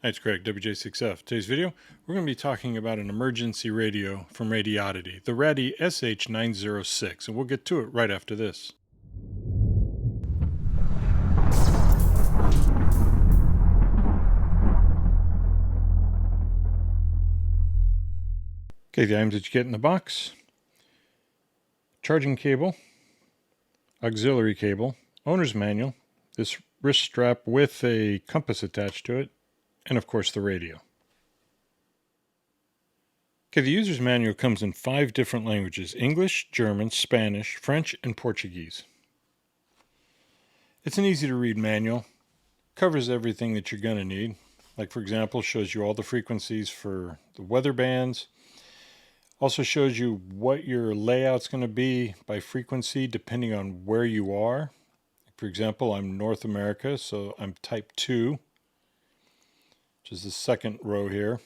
Hi, it's Craig, WJ6F. Today's video, we're going to be talking about an emergency radio from Radioddity, the Raddy SH-906, and we'll get to it right after this. Okay, the items that you get in the box: charging cable, auxiliary cable, owner's manual, this wrist strap with a compass attached to it, and of course the radio. Okay, the user's manual comes in 5 different languages: English, German, Spanish, French, and Portuguese. It's an easy to read manual, covers everything that you're going to need. Like, for example, shows you all the frequencies for the weather bands. Also shows you what your layout's going to be by frequency depending on where you are. For example, I'm North America, so I'm type 2, which is the second row here.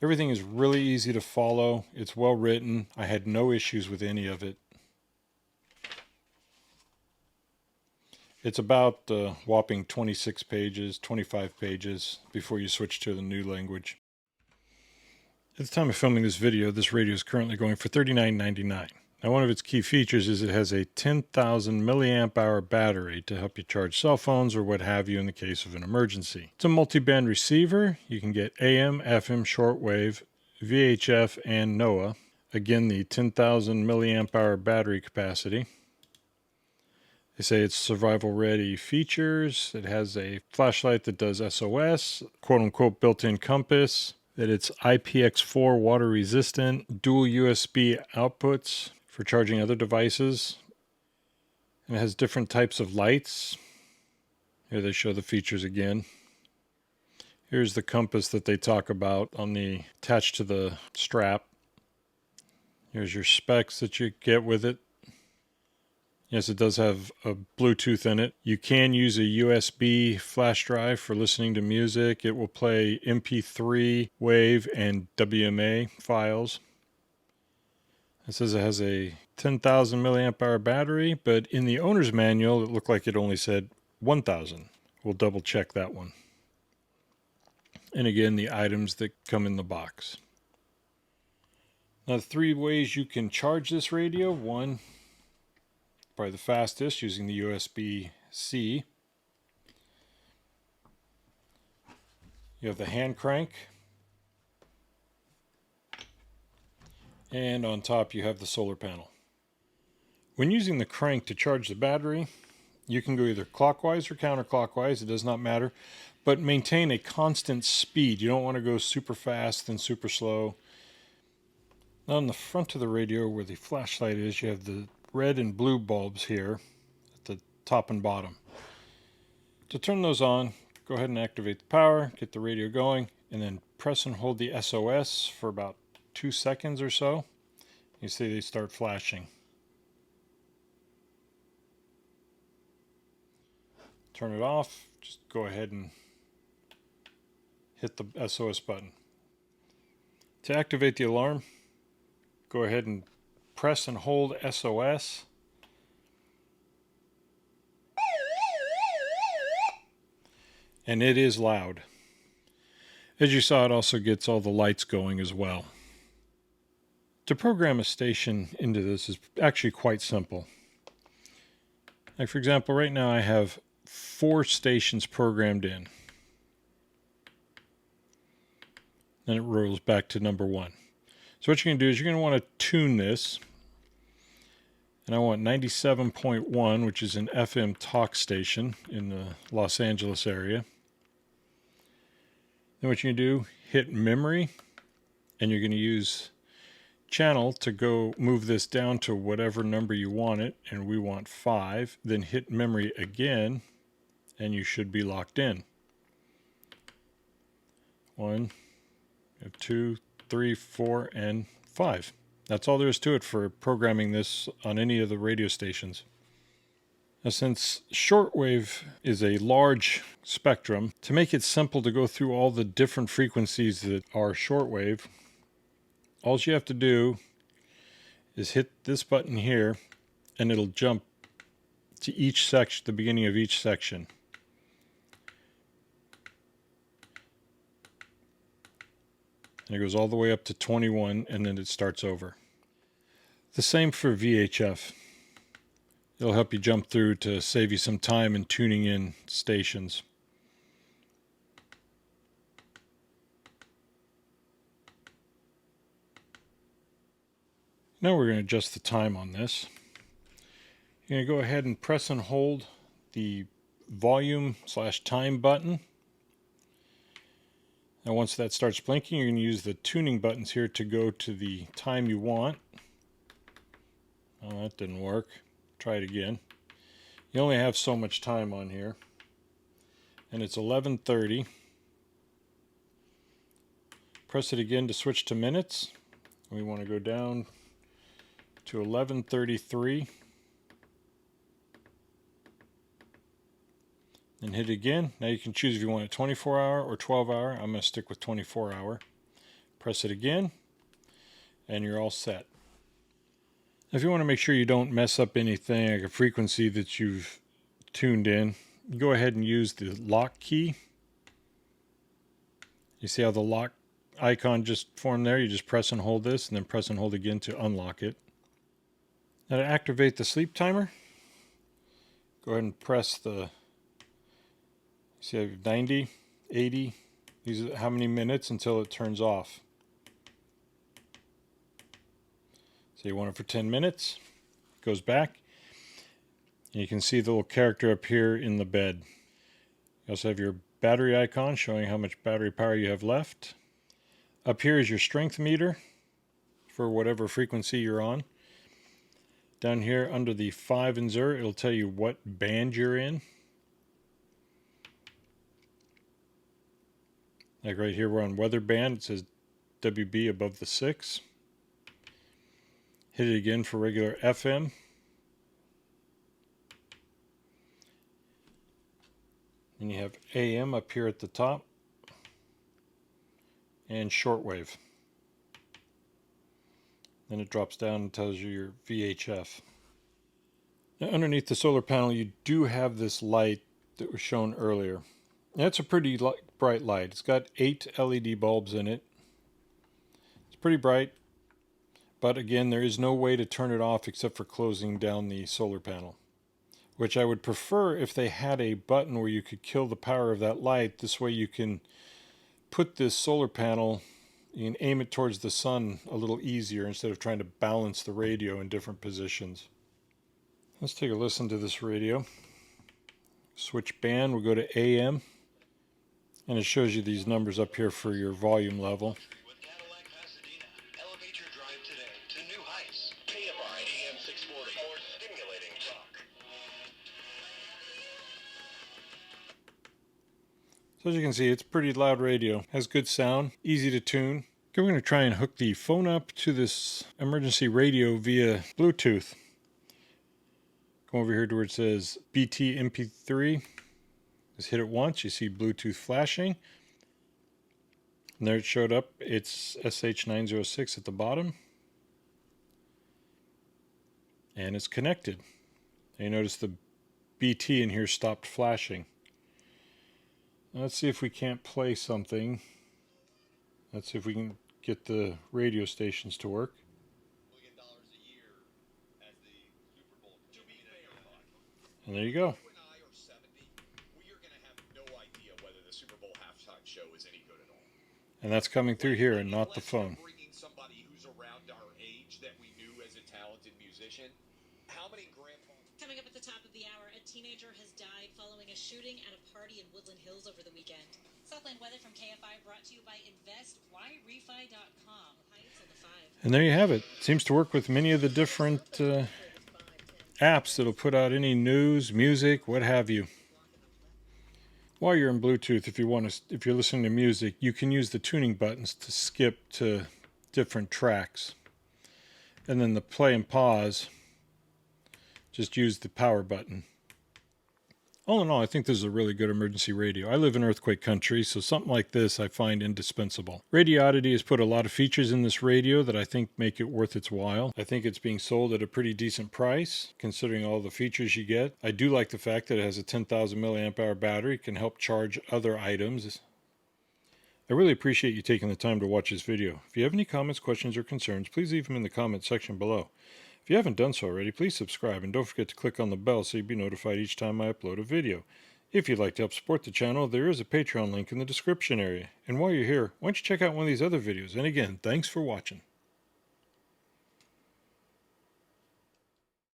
Everything is really easy to follow. It's well written. I had no issues with any of it. It's about whopping 26 pages, 25 pages before you switch to the new language. At the time of filming this video, this radio is currently going for $39.99. Now, one of its key features is it has a 10,000 milliamp hour battery to help you charge cell phones or what have you in the case of an emergency. It's a multi-band receiver. You can get AM, FM, shortwave, VHF, and NOAA. Again, the 10,000 milliamp hour battery capacity. They say it's survival ready features. It has a flashlight that does SOS, quote unquote built-in compass, that it's IPX4 water resistant, dual USB outputs for charging other devices. And it has different types of lights. Here they show the features again. Here's the compass that they talk about attached to the strap. Here's your specs that you get with it. Yes, it does have a Bluetooth in it. You can use a USB flash drive for listening to music. It will play MP3, WAV, and WMA files. It says it has a 10,000 milliamp hour battery, but in the owner's manual, it looked like it only said 1,000. We'll double check that one. And again, the items that come in the box. Now, 3 ways you can charge this radio. One, probably the fastest, using the USB-C. You have the hand crank. And on top you have the solar panel. When using the crank to charge the battery, you can go either clockwise or counterclockwise, it does not matter, but maintain a constant speed. You don't want to go super fast and super slow. Now on the front of the radio where the flashlight is, you have the red and blue bulbs here at the top and bottom. To turn those on, go ahead and activate the power, get the radio going, and then press and hold the SOS for about 2 seconds or so. You see they start flashing. Turn it off, just go ahead and hit the SOS button. To activate the alarm, go ahead and press and hold SOS. And it is loud. As you saw, it also gets all the lights going as well. To program a station into this is actually quite simple. Like, for example, right now I have 4 stations programmed in. Then it rolls back to number 1. So what you're going to do is you're going to want to tune this. And I want 97.1, which is an FM talk station in the Los Angeles area. Then what you're going to do, hit memory, and you're going to use channel to go move this down to whatever number you want it, and we want 5. Then hit memory again, and you should be locked in. 1, 2, 3, 4, and 5. That's all there is to it for programming this on any of the radio stations. Now, since shortwave is a large spectrum, to make it simple to go through all the different frequencies that are shortwave, all you have to do is hit this button here, and it'll jump to each section, the beginning of each section. And it goes all the way up to 21, and then it starts over. The same for VHF. It'll help you jump through to save you some time in tuning in stations. Now we're going to adjust the time on this. You're going to go ahead and press and hold the volume/time button. Now once that starts blinking, you're going to use the tuning buttons here to go to the time you want. Oh, that didn't work. Try it again. You only have so much time on here. And it's 11:30. Press it again to switch to minutes. We want to go down to 11:33. And hit it again. Now you can choose if you want a 24-hour or 12-hour. I'm going to stick with 24-hour. Press it again, and you're all set. If you want to make sure you don't mess up anything, like a frequency that you've tuned in, go ahead and use the lock key. You see how the lock icon just formed there? You just press and hold this, and then press and hold again to unlock it. Now to activate the sleep timer, go ahead and press the, see, I have 90, 80, these are how many minutes until it turns off. So you want it for 10 minutes, it goes back, and you can see the little character up here in the bed. You also have your battery icon showing how much battery power you have left. Up here is your strength meter for whatever frequency you're on. Down here under the 5 and 0, it'll tell you what band you're in. Like right here, we're on weather band. It says WB above the 6. Hit it again for regular FM. And you have AM up here at the top. And shortwave. Then it drops down and tells you your VHF. Now underneath the solar panel, you do have this light that was shown earlier. That's a pretty bright light. It's got 8 LED bulbs in it. It's pretty bright, but again, there is no way to turn it off except for closing down the solar panel, which I would prefer if they had a button where you could kill the power of that light. This way you can put this solar panel, you can aim it towards the sun a little easier instead of trying to balance the radio in different positions. Let's take a listen to this radio. Switch band, we'll go to AM. And it shows you these numbers up here for your volume level. So as you can see, it's a pretty loud radio. Has good sound, easy to tune. Okay, we're going to try and hook the phone up to this emergency radio via Bluetooth. Go over here to where it says BT MP3. Just hit it once, you see Bluetooth flashing. And there it showed up. It's SH-906 at the bottom. And it's connected. And you notice the BT in here stopped flashing. Now let's see if we can't play something. Let's see if we can get the radio stations to work. And there you go. And that's coming through here and not the phone. Coming up at the top of the hour, a teenager has died following a shooting at a party in Woodland Hills over the weekend. Southland weather from KFI brought to you by InvestYRefi.com. And there you have it. Seems to work with many of the different apps that'll put out any news, music, what have you. While you're in Bluetooth, if you're listening to music, you can use the tuning buttons to skip to different tracks. And then the play and pause, just use the power button. All in all, I think this is a really good emergency radio. I live in earthquake country, so something like this I find indispensable. Radioddity has put a lot of features in this radio that I think make it worth its while. I think it's being sold at a pretty decent price, considering all the features you get. I do like the fact that it has a 10,000 milliamp hour battery, can help charge other items. I really appreciate you taking the time to watch this video. If you have any comments, questions, or concerns, please leave them in the comments section below. If you haven't done so already, please subscribe and don't forget to click on the bell so you'll be notified each time I upload a video. If you'd like to help support the channel, there is a Patreon link in the description area. And while you're here, why don't you check out one of these other videos? And again, thanks for watching.